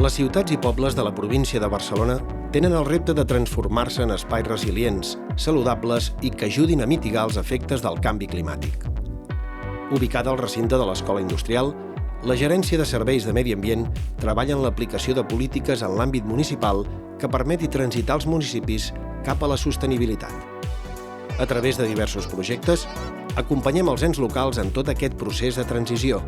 Les ciutats i pobles de la província de Barcelona tenen el repte de transformar-se en espais resilients, saludables i que ajudin a mitigar els efectes del canvi climàtic. Ubicada al recinte de l'Escola Industrial, la Gerència de Serveis de Medi Ambient treballa en l'aplicació de polítiques en l'àmbit municipal que permeti transitar els municipis cap a la sostenibilitat. A través de diversos projectes, acompanyem els ens locals en tot aquest procés de transició,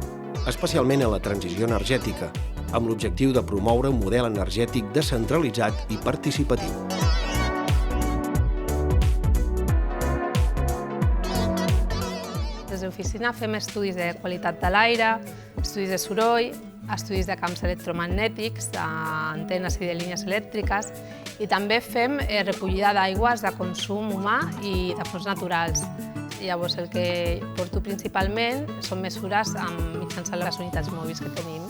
especialment en la transició energètica, amb l'objectiu de promoure un model energètic descentralitzat i participatiu. Des de l'oficina fem estudis de qualitat de l'aire, estudis de soroll, estudis de camps electromagnètics, d'antenes i de línies elèctriques, i també fem recollida d'aigües de consum humà i de fonts naturals. Llavors, el que porto principalment són mesures mitjançant les unitats mòbils que tenim.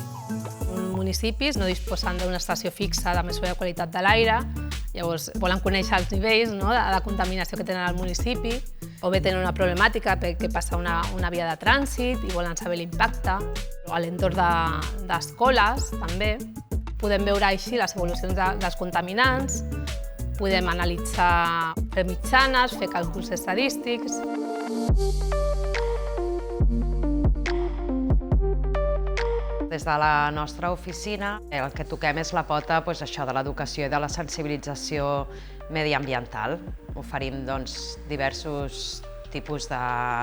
Municipis no disposen d'una estació fixa de mesura de qualitat de l'aire, llavors volen conèixer els nivells de contaminació que tenen al municipi, o bé tenen una problemàtica perquè passa una via de trànsit i volen saber l'impacte. A l'entorn d'escoles, també, podem veure així les evolucions dels contaminants, podem analitzar, fer mitjanes, fer càlculs estadístics. Des de la nostra oficina el que toquem és la pota de l'educació i de la sensibilització mediambiental. Oferim diversos tipus de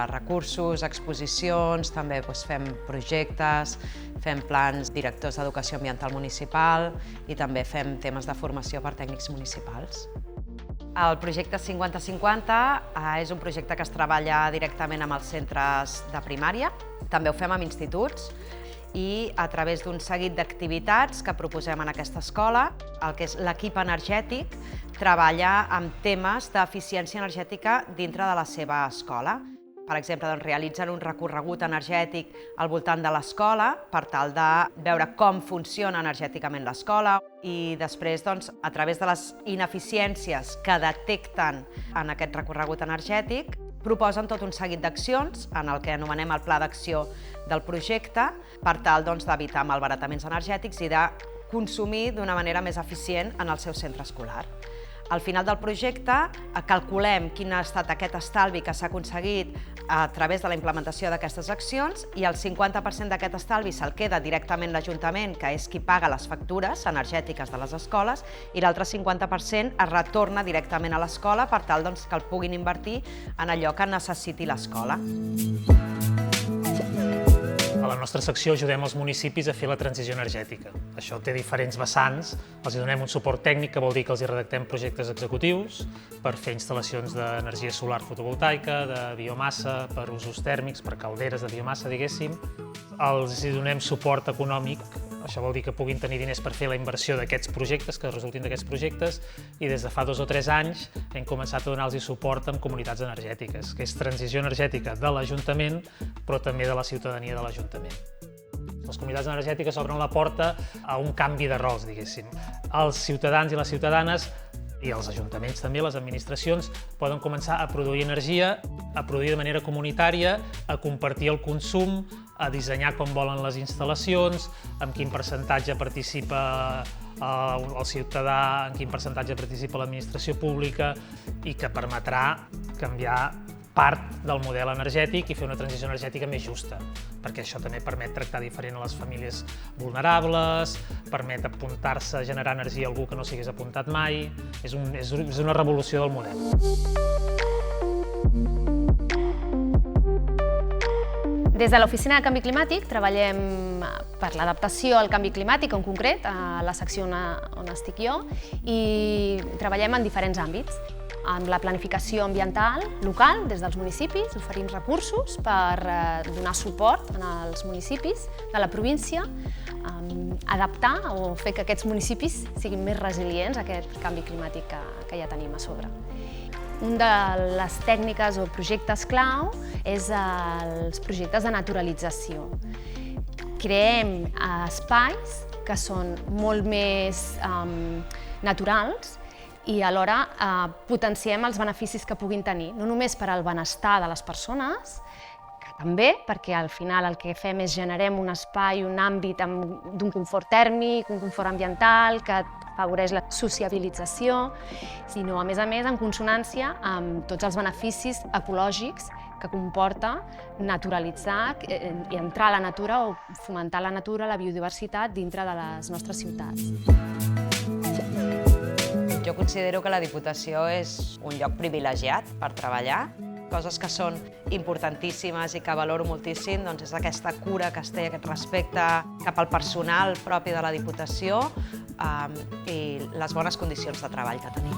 recursos, exposicions, també fem projectes, fem plans directors d'educació ambiental municipal i també fem temes de formació per tècnics municipals. El projecte 50-50 és un projecte que es treballa directament amb els centres de primària, també ho fem amb instituts, i a través d'un seguit d'activitats que proposem en aquesta escola, el que és l'equip energètic treballa amb temes d'eficiència energètica dintre de la seva escola. Per exemple, realitzen un recorregut energètic al voltant de l'escola per tal de veure com funciona energèticament l'escola i després, a través de les ineficiències que detecten en aquest recorregut energètic, proposen tot un seguit d'accions en el que anomenem el pla d'acció del projecte per tal d'evitar malbarataments energètics i de consumir d'una manera més eficient en el seu centre escolar. Al final del projecte calculem quin ha estat aquest estalvi que s'ha aconseguit a través de la implementació d'aquestes accions i el 50% d'aquest estalvi se'l queda directament l'Ajuntament, que és qui paga les factures energètiques de les escoles, i l'altre 50% es retorna directament a l'escola per tal que el puguin invertir en allò que necessiti l'escola. A la nostra secció ajudem els municipis a fer la transició energètica. Això té diferents vessants. Els donem un suport tècnic, que vol dir que els redactem projectes executius per fer instal·lacions d'energia solar fotovoltaica, de biomassa, per usos tèrmics, per calderes de biomassa, diguéssim. Els donem suport econòmic, això vol dir que puguin tenir diners per fer la inversió d'aquests projectes, que resultin d'aquests projectes, i des de fa 2 o 3 anys hem començat a donar-los suport amb comunitats energètiques, que és transició energètica de l'Ajuntament, però també de la ciutadania de l'Ajuntament. Les comunitats energètiques obren la porta a un canvi de rols, diguéssim. Els ciutadans i les ciutadanes i els ajuntaments també, les administracions, poden començar a produir energia, a produir de manera comunitària, a compartir el consum, a dissenyar com volen les instal·lacions, amb quin percentatge participa el ciutadà, en quin percentatge participa l'administració pública i que permetrà canviar part del model energètic i fer una transició energètica més justa, perquè això també permet tractar diferent a les famílies vulnerables, permet apuntar-se a generar energia a algú que no s'hagués apuntat mai. És una revolució del model. Des de l'Oficina de Canvi Climàtic treballem per l'adaptació al canvi climàtic, en concret, a la secció on estic jo, i treballem en diferents àmbits. Amb la planificació ambiental local, des dels municipis, oferim recursos per donar suport als municipis de la província, adaptar o fer que aquests municipis siguin més resilients a aquest canvi climàtic que ja tenim a sobre. Una de les tècniques o projectes clau és els projectes de naturalització. Creem espais que són molt més naturals i alhora potenciem els beneficis que puguin tenir, no només per al benestar de les persones, que També perquè al final el que fem és generem un espai, un àmbit d'un confort tèrmic, un confort ambiental que afavoreix la sociabilització, sinó, a més, en consonància amb tots els beneficis ecològics que comporta naturalitzar i entrar a la natura o fomentar la natura, la biodiversitat dintre de les nostres ciutats. Jo considero que la Diputació és un lloc privilegiat per treballar. Coses que són importantíssimes i que valoro moltíssim és aquesta cura que es té, aquest respecte cap al personal propi de la Diputació i les bones condicions de treball que tenim.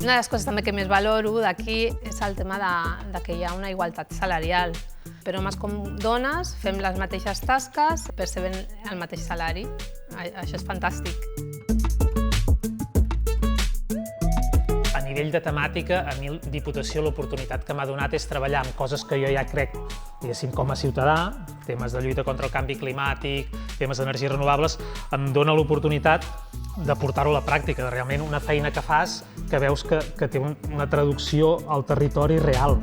Una de les coses també que més valoro d'aquí és el tema de que hi ha una igualtat salarial. Per homes com dones fem les mateixes tasques, percebent el mateix salari. Això és fantàstic. A nivell de temàtica, a mi Diputació l'oportunitat que m'ha donat és treballar amb coses que jo ja crec, diguéssim, com a ciutadà, temes de lluita contra el canvi climàtic, temes d'energies renovables, em dona l'oportunitat de portar-ho a la pràctica, de realment una feina que fas que veus que té una traducció al territori real.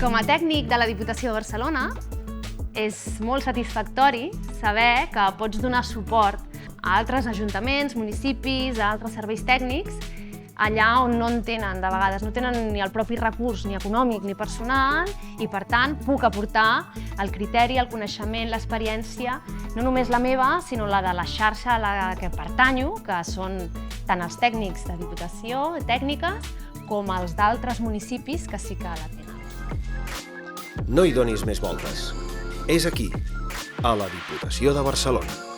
Com a tècnic de la Diputació de Barcelona, és molt satisfactori saber que pots donar suport a altres ajuntaments, municipis, a altres serveis tècnics, allà on no en tenen, de vegades no tenen ni el propi recurs, ni econòmic ni personal, i per tant puc aportar el criteri, el coneixement, l'experiència, no només la meva, sinó la de la xarxa a la que pertanyo, que són tant els tècnics de Diputació, tècniques, com els d'altres municipis que sí que la tenen. No hi donis més voltes. És aquí, a la Diputació de Barcelona.